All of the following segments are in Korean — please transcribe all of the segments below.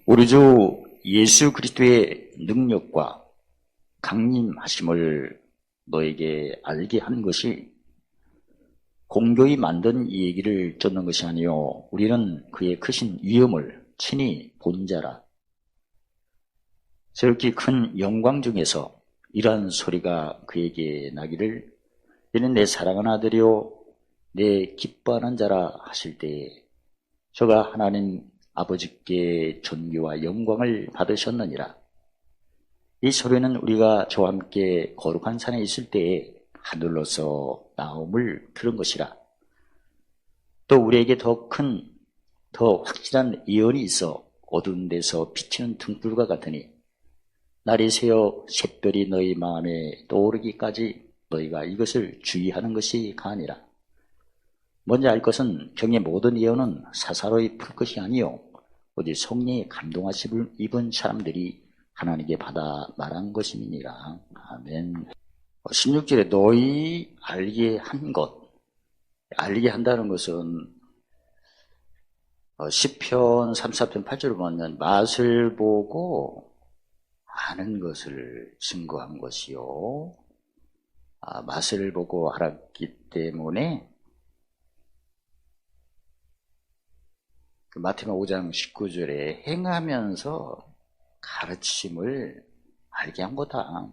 우리 주 예수 그리스도의 능력과 강림하심을 너에게 알게 하는 것이 공교히 만든 이 얘기를 쫓는 것이 아니요 우리는 그의 크신 위엄을 친히 본 자라. 저렇게 큰 영광 중에서 이러한 소리가 그에게 나기를 이는 내 사랑하는 아들이요 내 기뻐하는 자라 하실 때에 저가 하나님 아버지께 존귀와 영광을 받으셨느니라. 이 소리는 우리가 저와 함께 거룩한 산에 있을 때에 하늘로서 나옴을 들은 것이라. 또 우리에게 더 확실한 예언이 있어 어두운 데서 비치는 등불과 같으니 날이 새어 샛별이 너희 마음에 떠오르기까지 너희가 이것을 주의하는 것이 가니라. 먼저 알 것은 경의 모든 예언은 사사로이 풀 것이 아니요 오직 성령의 감동하심을 입은 사람들이 하나님께 받아 말한 것임이니라. 아멘. 16절에 너희 알게 한 것, 알게 한다는 것은 시편 34편 8절을 보면 맛을 보고 아는 것을 증거한 것이요. 맛을 보고 알았기 때문에 마태복음 5장 19절에 행하면서 가르침을 알게 한 거다.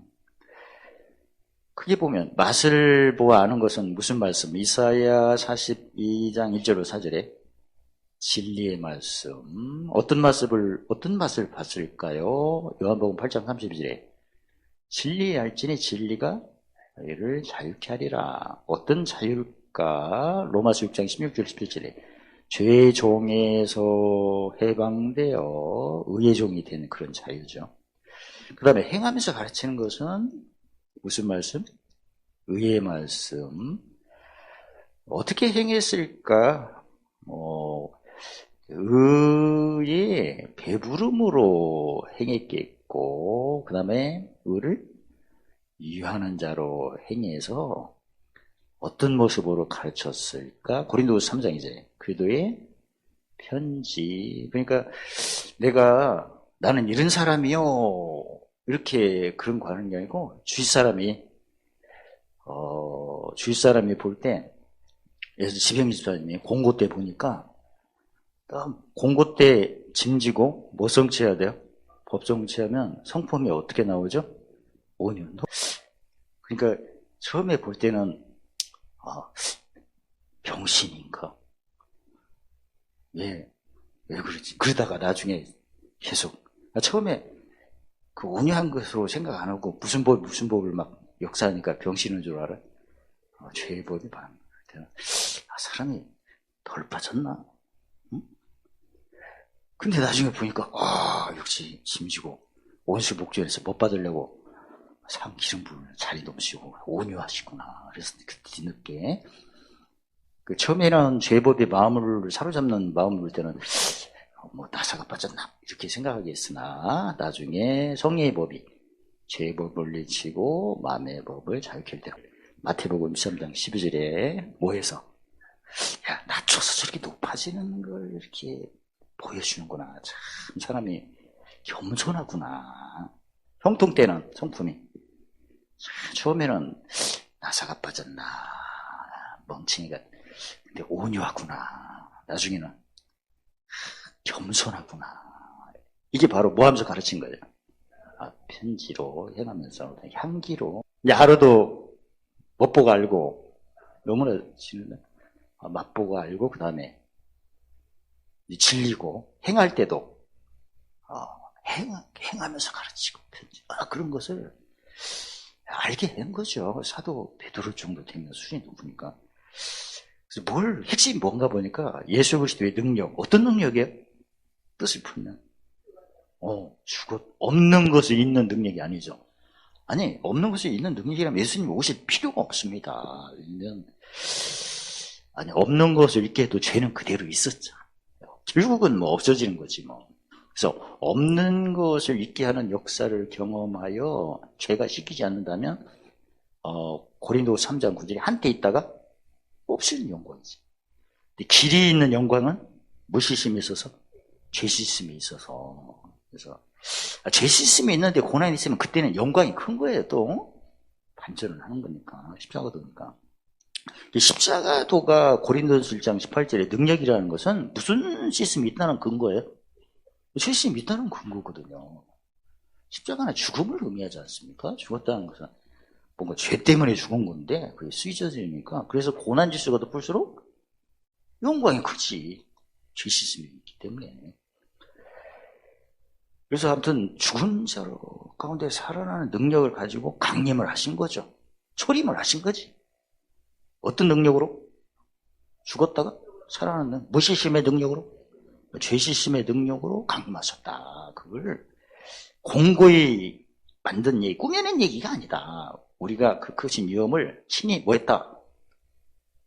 크게 보면 맛을 보아 아는 것은 무슨 말씀? 이사야 42장 1절로 4절에 진리의 말씀. 어떤 맛을 봤을까요? 요한복음 8장 32절에 진리의 알지니 진리가 너희를 자유케 하리라. 어떤 자유일까? 로마서 6장 16절 17절에 죄의 종에서 해방되어 의의 종이 된 그런 자유죠. 그 다음에 행하면서 가르치는 것은 무슨 말씀? 의의 말씀. 어떻게 행했을까? 의의 배부름으로 행했겠고, 그 다음에 의를 유하는 자로 행해서 어떤 모습으로 가르쳤을까? 고린도후서 3장이제 그리스도의 편지. 그러니까 나는 이런 사람이요 이렇게 그런 거 하는 게 아니고 주위 사람이 볼 때 예를 들어 지병 집사님이 공고 때 보니까 공고 때 짐지고 뭐 성취해야 돼요? 법 성취하면 성품이 어떻게 나오죠? 온유. 그러니까 처음에 볼 때는 병신인가? 왜 그러지? 그러다가 나중에 계속 처음에 그 온유한 것으로 생각 안 하고 무슨 법을 막 역사하니까 병신인 줄 알아? 죄의 법이 많은 거야. 사람이 덜 빠졌나? 응? 근데 나중에 보니까 역시 짐지고 원수 목전에서 못 받으려고 상 기름 부으면 자리 넘으시고 온유하시구나. 그래서 그 뒤늦게 처음에는 죄법의 마음을 사로잡는 마음을 볼 때는 나사가 빠졌나 이렇게 생각하겠으나 나중에 성령의 법이 죄법을 내치고 마음의 법을 자유케 할 때 마태복음 23장 12절에 뭐해서 낮춰서 저렇게 높아지는 걸 이렇게 보여주는구나. 참 사람이 겸손하구나. 형통 때는 성품이 처음에는 나사가 빠졌나 멍청이가 근데 온유하구나. 나중에는 겸손하구나. 이게 바로 뭐 하면서 가르친 거예요? 편지로 해가면서 향기로. 하루도 못 보고 알고 너무나 지는 맛보고 알고 그 다음에 질리고 행할 때도 행하면서 가르치고 편지. 그런 것을 알게 된 거죠. 사도 베드로 정도 되면 수준이 높으니까. 그래서 핵심이 뭔가 보니까 예수 그리스도의 능력. 어떤 능력이에요? 뜻을 풀면. 없는 것을 있는 능력이 아니죠. 아니, 없는 것을 있는 능력이라면 예수님이 오실 필요가 없습니다. 없는 것을 있게 해도 죄는 그대로 있었죠. 결국은 없어지는 거지 그래서 없는 것을 있게 하는 역사를 경험하여 죄가 씻기지 않는다면 고린도서 3장 9절에 한때 있다가 없어지는 영광이지. 길이 있는 영광은 무시심이 있어서 죄 씻음이 있어서. 그래서 죄 씻음이 있는데 고난이 있으면 그때는 영광이 큰 거예요. 또 반전을 하는 거니까, 십자가도니까. 십자가도가 고린도전서 1장 18절에 능력이라는 것은 무슨 씻음이 있다는 근거예요? 죄 씻음이 있다는 근거거든요. 십자가는 죽음을 의미하지 않습니까? 죽었다는 것은 뭔가 죄 때문에 죽은 건데 그게 쓰여지니까. 그래서 고난 지수가 높을수록 영광이 크지. 죄 씻음이 있기 때문에. 그래서 아무튼 죽은 자로 가운데 살아나는 능력을 가지고 강림을 하신 거죠. 초림을 하신 거지. 어떤 능력으로? 죽었다가 살아나는 무시심의 능력으로? 죄시심의 능력으로 강림하셨다. 그걸 공고히 만든 얘기, 꾸며낸 얘기가 아니다. 우리가 그 크신 위험을 친히 뭐 했다?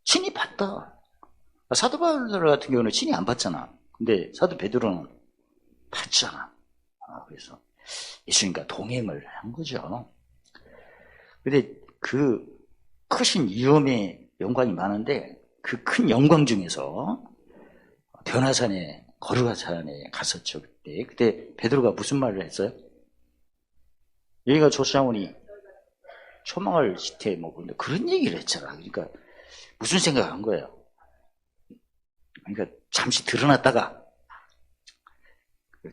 친히 봤다. 사도 바울 같은 경우는 친히 안 봤잖아. 근데 사도 베드로는 봤잖아. 그래서 예수님과 동행을 한 거죠. 근데 그 크신 위험의 영광이 많은데 그 큰 영광 중에서 변화산에 거르가산에 갔었죠. 그때 베드로가 무슨 말을 했어요? 여기가 조사원이 초망을 시태 뭐 그런 얘기를 했잖아. 그러니까 무슨 생각을 한 거예요? 그러니까 잠시 드러났다가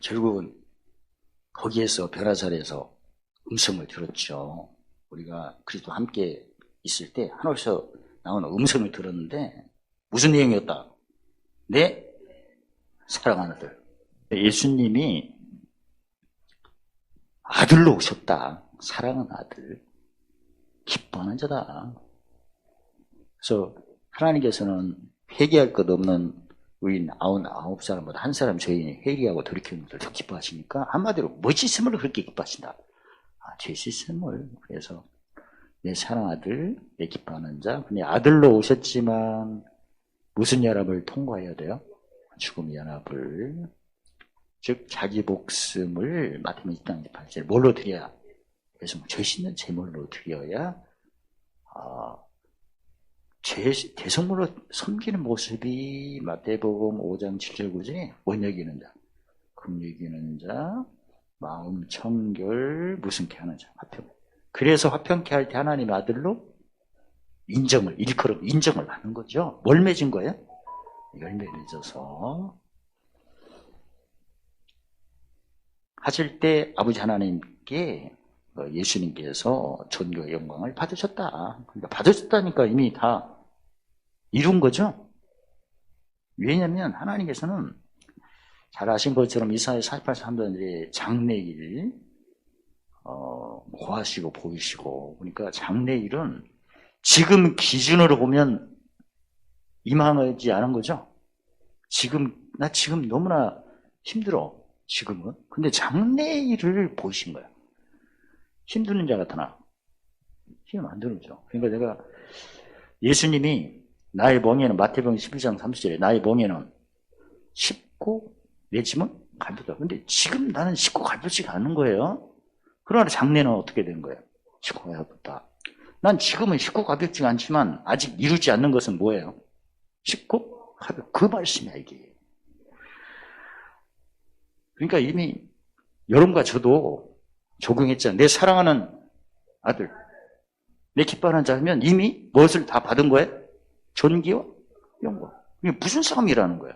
결국은 거기에서 변화산에서 음성을 들었죠. 우리가 그리스도와 함께 있을 때 하늘에서 나오는 음성을 들었는데 무슨 내용이었다? 내 사랑하는 아들. 예수님이 아들로 오셨다. 사랑하는 아들. 기뻐하는 자다. 그래서 하나님께서는 회개할 것 없는 의인 99사람보다 한 사람 죄인이 회개하고 돌이키는 것을 더 기뻐하시니까 한마디로 뭐 씻음을 그렇게 기뻐하신다. 죄 씻음을. 그래서 내 사랑 아들, 내 기뻐하는 자. 근데 아들로 오셨지만 무슨 연합을 통과해야 돼요? 죽음의 연합을. 즉 자기 목숨을 마태복음 6장 28절 뭘로 드려야? 그래서 죄 씻는 제물로 드려야 대성물로 섬기는 모습이 마태복음 5장 7절 9절에 원여기는 자, 금여기는 자, 마음 청결 무슨케 하는 자, 화평. 그래서 화평케 할 때 하나님의 아들로 인정을, 일컬음 인정을 하는 거죠. 뭘 맺은 거예요? 열매를 맺어서 하실 때 아버지 하나님께 예수님께서 존귀와 영광을 받으셨다. 그러니까 받으셨다니까 이미 다 이룬 거죠. 왜냐하면 하나님께서는 잘 아신 것처럼 이사야 48장 3절에 장래일 고하시고 보이시고, 그러니까 장래일은 지금 기준으로 보면 임하지 않은 거죠. 나 지금 너무나 힘들어. 지금은. 근데 장래일을 보이신 거야. 힘드는 자 같으나 힘 안 드는 거죠. 그러니까 내가 예수님이 나의 멍에는 마태복음 11장 30절에 나의 멍에는 쉽고 내 짐은 가볍다. 근데 지금 나는 쉽고 가볍지가 않은 거예요. 그러나 장래는 어떻게 된 거예요? 쉽고 가볍다. 난 지금은 쉽고 가볍지가 않지만 아직 이루지 않는 것은 뭐예요? 쉽고 가볍. 그 말씀이야 이게. 그러니까 이미 여러분과 저도 적용했잖아요. 내 사랑하는 아들, 내 기뻐하는 자면 이미 무엇을 다 받은 거예요? 존귀와 영광. 이게 무슨 싸움이라는 거예요?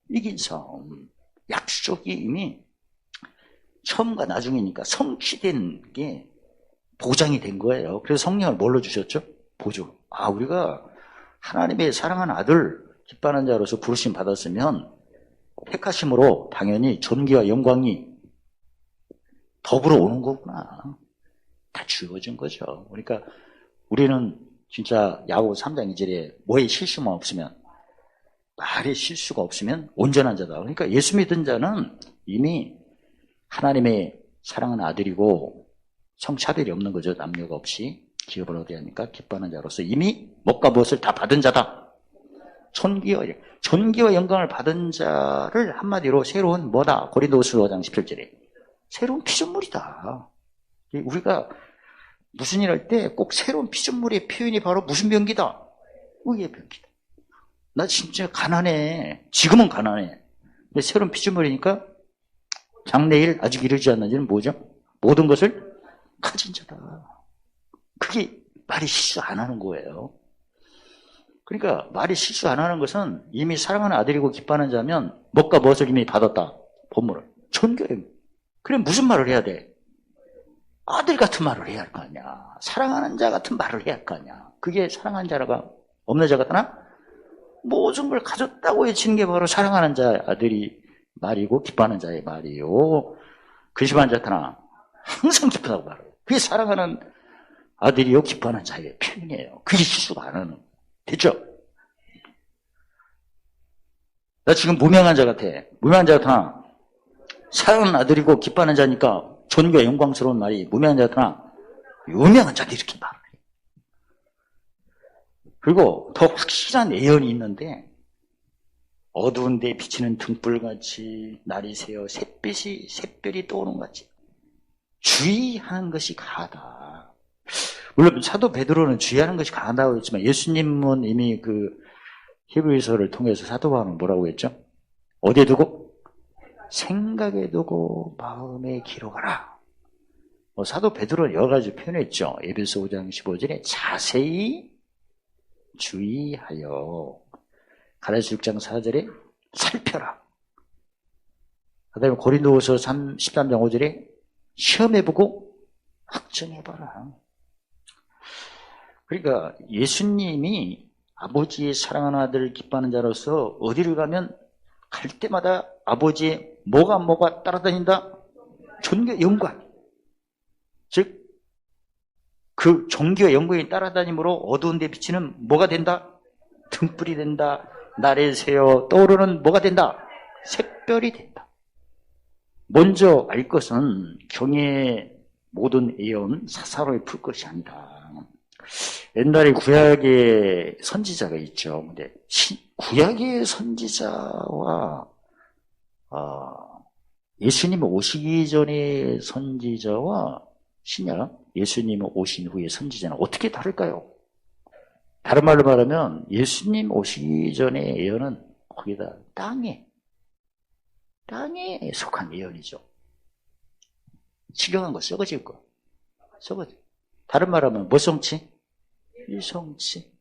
이긴 싸움. 약속이 이미 처음과 나중이니까 성취된 게 보장이 된 거예요. 그래서 성령을 뭘로 주셨죠? 보조. 우리가 하나님의 사랑하는 아들, 기뻐하는 자로서 부르심 받았으면 택하심으로 당연히 존귀와 영광이 더불어 오는 거구나. 다 주어진 거죠. 그러니까 우리는 진짜 야고보 3장 2절에 뭐에 실수만 없으면, 말에 실수가 없으면 온전한 자다. 그러니까 예수 믿은 자는 이미 하나님의 사랑하는 아들이고 성차별이 없는 거죠. 남녀가 없이 기업을 얻어야 하니까 기뻐하는 자로서 이미 뭐가 무엇을 다 받은 자다. 존귀와 영광을 받은 자를 한마디로 새로운 뭐다? 고린도후서 5장 17절에 새로운 피조물이다. 우리가 무슨 일 할 때 꼭 새로운 피조물의 표현이 바로 무슨 병기다? 의의 병기다. 나 진짜 가난해. 지금은 가난해. 근데 새로운 피조물이니까 장래일 아직 이르지 않는지는 뭐죠? 모든 것을 가진 자다. 그게 말이 실수 안 하는 거예요. 그러니까 말이 실수 안 하는 것은 이미 사랑하는 아들이고 기뻐하는 자면 무엇과 무엇을 이미 받았다. 본문을. 존경해. 그래 무슨 말을 해야 돼? 아들 같은 말을 해야 할 거 아니야. 사랑하는 자 같은 말을 해야 할 거 아니야. 그게 사랑하는 자가 없는 자 같으나 모든 걸 가졌다고 외치는 게 바로 사랑하는 자 아들이 말이고 기뻐하는 자의 말이요. 근심하는 자 같으나 항상 기쁘다고 말해요. 그게 사랑하는 아들이요 기뻐하는 자의 표현이에요. 그게 실수가 안 하는. 됐죠? 나 지금 무명한 자 같아. 무명한 자 같으나 사랑하는 아들이고 기뻐하는 자니까 존귀와 영광스러운 말이 무명한 자 같으나 유명한 자들이 이렇게 말해. 그리고 더 확실한 예언이 있는데 어두운 데 비치는 등불같이 날이 새어 샛별이 떠오르는 것 같이 주의하는 것이 가하다. 물론 사도 베드로는 주의하는 것이 가하다고 했지만 예수님은 이미 그 히브리서를 통해서 사도 바울은 뭐라고 했죠? 어디에 두고? 생각에 두고 마음에 기록하라. 사도 베드로는 여러 가지 표현했죠. 에베소 5장 15절에 자세히 주의하여 가라지 6장 4절에 살펴라. 그 다음에 고린도후서 13장 5절에 시험해보고 확정해봐라. 그러니까 예수님이 아버지의 사랑하는 아들을 기뻐하는 자로서 어디를 가면 갈 때마다 아버지의 뭐가 따라다닌다? 존귀와 영광. 즉, 그 존귀와 영광이 따라다님으로 어두운 데 비치는 뭐가 된다? 등불이 된다. 날에 새어 떠오르는 뭐가 된다? 샛별이 된다. 먼저 알 것은 경의 모든 예언 사사로이 풀 것이 아니다. 옛날에 구약의 선지자가 있죠. 근데 구약의 선지자와 예수님 오시기 전의 선지자와 신약 예수님 오신 후의 선지자는 어떻게 다를까요? 다른 말로 말하면 예수님 오시기 전의 예언은 거기다 땅에 속한 예언이죠. 식용한 거, 썩어질 거. 다른 말하면 뭐 성취? 일성취.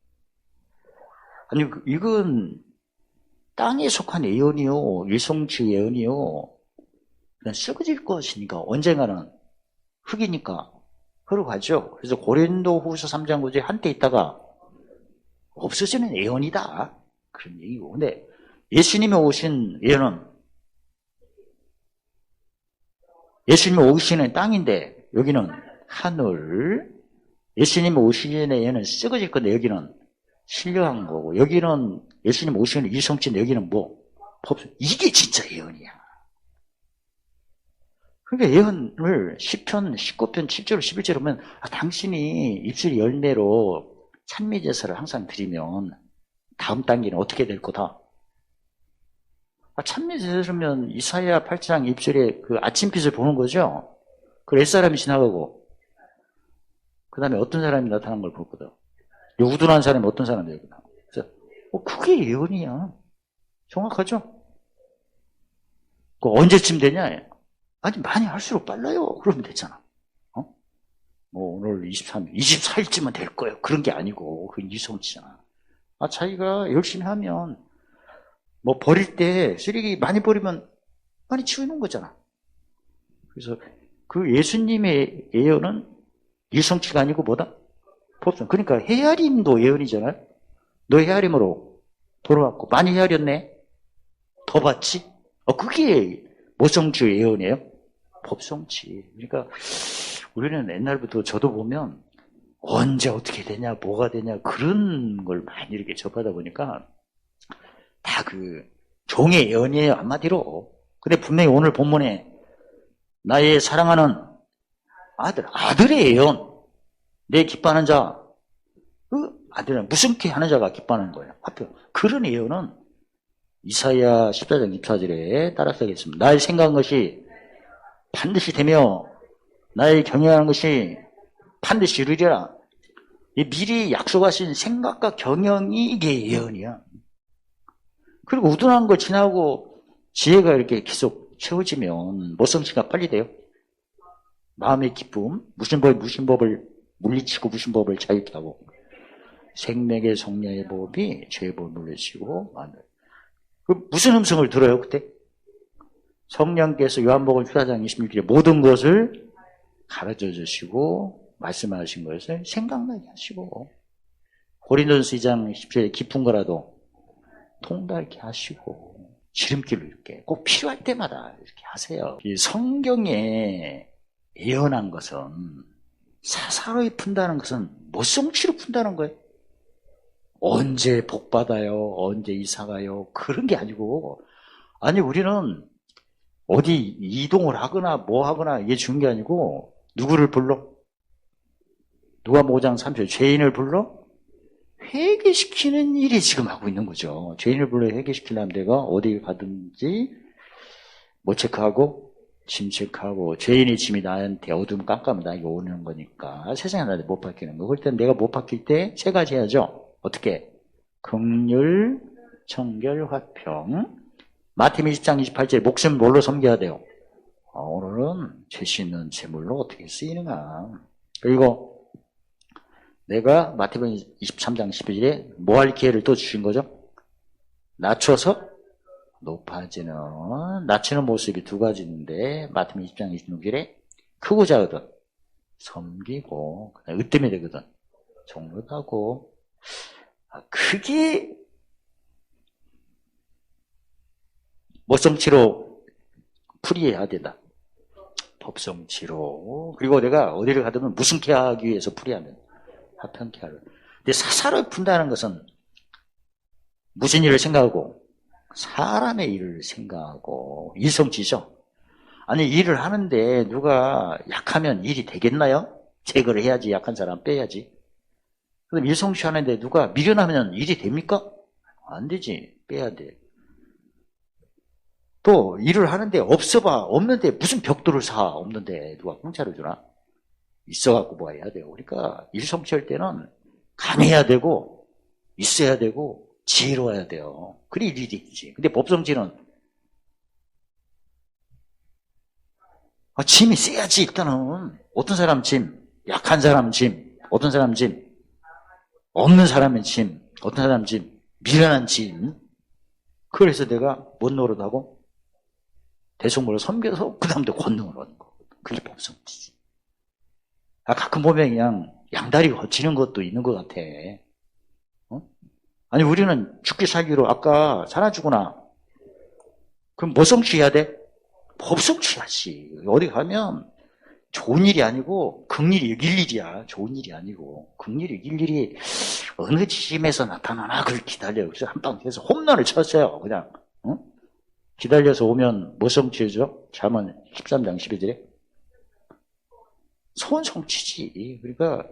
아니, 이건 땅에 속한 예언이요. 일성취 예언이요. 그냥 썩어질 것이니까 언젠가는 흙이니까 흐르가죠. 그래서 고린도후서 3장 9절에 한때 있다가 없어지는 예언이다. 그런 얘기고. 근데 예수님이 오신 예언은 예수님이 오시는 땅인데 여기는 하늘. 예수님이 오시는 예언은 썩어질 건데 여기는 신령한 거고 여기는 예수님 오시는 일성치인데 여기는 뭐? 이게 진짜 예언이야. 그러니까 예언을 10편, 19편, 7절, 11절 보면 당신이 입술이 열매로 찬미제사를 항상 드리면 다음 단계는 어떻게 될 거다? 찬미제사면 이사야 8장 입술에 그 아침빛을 보는 거죠. 그 옛사람이 지나가고 그 다음에 어떤 사람이 나타난 걸 볼 거다. 우둔한 사람이 어떤 사람이 될 거다. 그래서 그게 예언이야. 정확하죠? 그 언제쯤 되냐? 아니 많이 할수록 빨라요. 그러면 되잖아. 오늘 23일, 24일쯤은 될 거예요. 그런 게 아니고 그건 이성치잖아. 자기가 열심히 하면 뭐 버릴 때 쓰레기 많이 버리면 많이 치우는 거잖아. 그래서 그 예수님의 예언은 일성치가 아니고 뭐다? 법성. 그러니까 헤아림도 예언이잖아요. 너 헤아림으로 돌아왔고 많이 헤아렸네. 더 받지? 그게 모성치 예언이에요. 법성치. 그러니까 우리는 옛날부터 저도 보면 언제 어떻게 되냐, 뭐가 되냐 그런 걸 많이 이렇게 접하다 보니까 다 그 종의 예언이에요. 한마디로. 근데 분명히 오늘 본문에 나의 사랑하는 아들의 예언. 내 기뻐하는 자, 그 아들은 무슨케 하는 자가 기뻐하는 거예요. 하필 그런 예언은 이사야 14장 24절에 따라서 하겠습니다. 나의 생각한 것이 반드시 되며 나의 경영하는 것이 반드시 이루리라. 미리 약속하신 생각과 경영이 이게 예언이야. 그리고 우둔한 걸 지나고 지혜가 이렇게 계속 채워지면 모성치가 빨리 돼요. 마음의 기쁨, 무신법을 물리치고 무신법을 자유케 하고, 생명의 성녀의 법이 죄의 법을 물리치고, 무슨 음성을 들어요, 그때? 성령께서 요한복음 14장 26절에 모든 것을 가르쳐 주시고, 말씀하신 것을 생각나게 하시고, 고린도전서 2장 10절에 깊은 거라도 통달케 하시고, 지름길로 이렇게 꼭 필요할 때마다 이렇게 하세요. 이 성경에 예언한 것은 사사로이 푼다는 것은 모성치로 푼다는 거예요. 언제 복 받아요? 언제 이사 가요? 그런 게 아니고, 아니 우리는 어디 이동을 하거나 뭐 하거나 이게 중요한 게 아니고, 누구를 불러? 누가복음 5장 3절 죄인을 불러 회개시키는 일이 지금 하고 있는 거죠. 죄인을 불러 회개시키려면 내가 어디 가든지 뭐 체크하고 짐 체크하고, 죄인의 짐이 나한테 어두움 깜깜이 나에게 오는 거니까 세상에 나한테 못 박히는 거. 그럴 땐 내가 못 박힐 때 세 가지 해야죠. 어떻게? 긍휼, 청결, 화평. 마태복음 20장 28절에 목숨 뭘로 섬겨야 돼요? 오늘은 죄 씻는 제물로 어떻게 쓰이는가. 그리고 내가 마태복음 23장 12절에 뭐 할 기회를 또 주신 거죠? 낮춰서 높아지는, 낮추는 모습이 두 가지 있는데, 마태복음 20장 26절에 크고 작거든 섬기고, 으뜸이 되거든 종로하고. 그게 모성치로 풀이해야 된다. 법성치로. 그리고 내가 어디를 가든 무슨케 하기 위해서 풀이하면 화평케 하려. 근데 사사를 푼다는 것은 무슨 일을 생각하고? 사람의 일을 생각하고. 일성치죠. 아니 일을 하는데 누가 약하면 일이 되겠나요? 제거를 해야지. 약한 사람 빼야지. 그럼 일성치 하는데 누가 미련하면 일이 됩니까? 안 되지. 빼야 돼. 또 일을 하는데 없어봐. 없는데 무슨 벽돌을 사. 없는데 누가 공짜로 주나? 있어갖고 뭐 해야 돼요. 그러니까 일성취할 때는 강해야 되고 있어야 되고 지혜로워야 돼요. 그래 일이 되지. 근데 법성치는 짐이 세야지. 일단은 어떤 사람 짐, 약한 사람 짐, 어떤 사람 짐, 없는 사람의 짐, 어떤 사람 짐, 미련한 짐. 그래서 내가 뭔 노릇하고 대성물을 섬겨서 그 다음부터 권능을 얻는 거거든. 그게 법성치지. 가끔 보면 그냥 양다리 거치는 것도 있는 것 같아. 아니 우리는 죽기 살기로 아까 살아주구나. 그럼 뭐 성취해야 돼? 법성취하지. 어디 가면 좋은 일이 아니고 극일이 이길 일이야. 좋은 일이 아니고 극일이 이길 일이 어느 지점에서 나타나나 그걸 기다려요. 그래서 한 방 해서 홈런을 쳤어요. 그냥 기다려서 오면 뭐 성취해줘? 잠언 13장 12절에 소원 성취지. 그러니까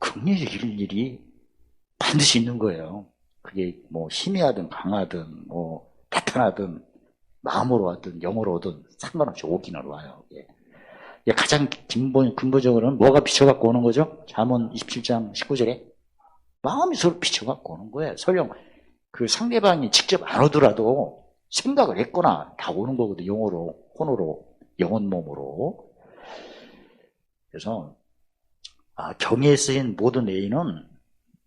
극일이 이길 일이 반드시 있는 거예요. 그게 뭐 힘이 하든 강하든 뭐 나타나든 마음으로 하든 영으로 오든 상관없이 오기는 와요. 예. 가장 근본적으로는 뭐가 비춰갖고 오는 거죠? 잠언 27장 19절에 마음이 서로 비춰갖고 오는 거예요. 설령 그 상대방이 직접 안 오더라도 생각을 했거나 다 오는 거거든. 영어로, 혼으로, 영혼 몸으로. 그래서 경애에 쓰인 모든 애인은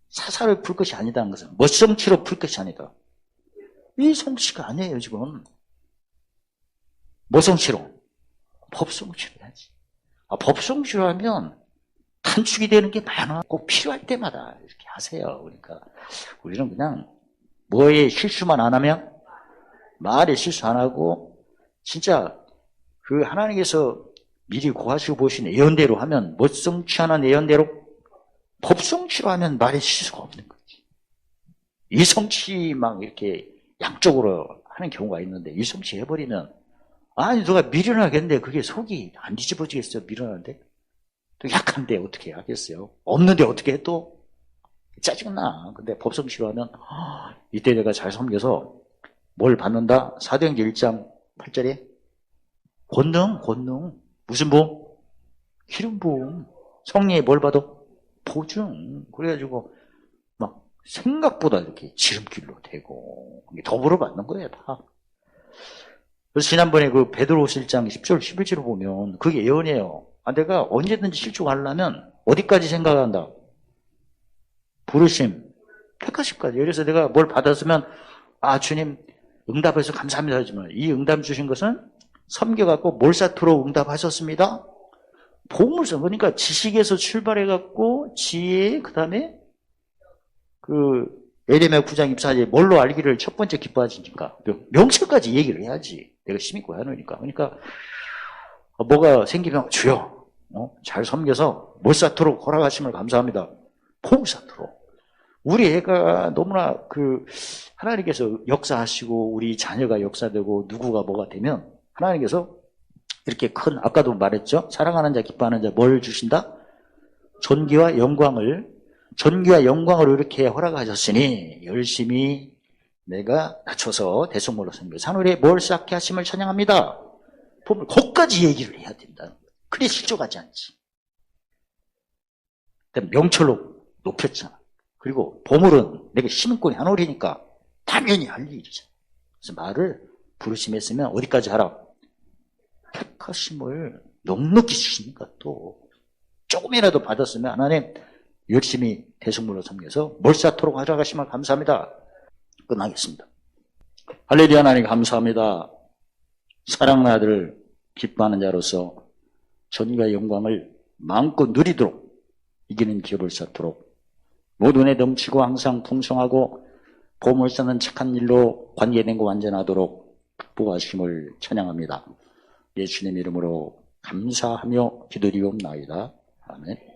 사사를 풀 것이 아니다는 것은 멋성치로 풀 것이 아니다. 이 성취가 아니에요 지금. 뭐성치로? 법성치로 해야지. 법성치로 하면 단축이 되는 게 많아. 꼭 필요할 때마다 이렇게 하세요. 그러니까 우리는 그냥 뭐에 실수만 안 하면, 말에 실수 안 하고 진짜 그 하나님께서 미리 고하시고 보신 예언대로 하면, 멋성취하는 예언대로 법성취로 하면 말에 실수가 없는 거지. 일성취 막 이렇게 양쪽으로 하는 경우가 있는데, 일성취 해버리면 아니 누가 미련하겠는데 그게 속이 안 뒤집어지겠어요. 미련한데 또 약한데 어떻게 하겠어요. 없는데 어떻게 해 또 짜증나. 근데 법성취로 하면 이때 내가 잘 섬겨서 뭘 받는다. 사도행전 1장 8절에 권능 무슨 부음? 기름 부음. 성령이 뭘 받아? 보증. 그래가지고 막 생각보다 이렇게 지름길로 되고 더불어 받는 거예요, 다. 그래서 지난번에 그 베드로 1장 10절 11절을 보면 그게 예언이에요. 내가 언제든지 실족하려면 어디까지 생각한다? 부르심, 택하심까지. 그래서 내가 뭘 받았으면 주님 응답해서 감사합니다 하지만 이 응답 주신 것은 섬겨갖고 몰사토로 응답하셨습니다. 복음을서 그러니까 지식에서 출발해갖고 지혜, 그 다음에 에레미야 9장 24절에 뭘로 알기를 첫 번째 기뻐하시니까 명철까지 얘기를 해야지. 내가 힘 있고 하노니까. 그러니까 뭐가 생기면 주여 잘 섬겨서 몰사토록 허락하심을 감사합니다. 복사토록. 우리 애가 너무나 하나님께서 역사하시고 우리 자녀가 역사되고 누구가 뭐가 되면 하나님께서 이렇게 큰, 아까도 말했죠? 사랑하는 자, 기뻐하는 자, 뭘 주신다? 존귀와 영광을 이렇게 허락하셨으니 열심히 내가 낮춰서 대속물로 섬겨 산울에 뭘 쌓게 하심을 찬양합니다. 보면 거기까지 얘기를 해야 된다는 거예요. 그래 실족하지 않지. 명철로 높였잖아. 그리고 보물은 내가 심은권이 안 오리니까 당연히 할 일이잖아. 그래서 말을 부르심했으면 어디까지 하라? 택하심을 넉넉히 주시니까 또 조금이라도 받았으면 하나님 열심히 대속물로 섬겨서 몰사토록 하라가심을 감사합니다. 끝나겠습니다. 할렐루야. 하나님 감사합니다. 사랑하는 아들 기뻐하는 자로서 전과 영광을 마음껏 누리도록 이기는 기업을 쌓도록 모든 은혜 넘치고 항상 풍성하고 보물 쌓는 착한 일로 관계된 거 완전하도록 극복하심을 찬양합니다. 예수님 이름으로 감사하며 기도리옵나이다. 아멘.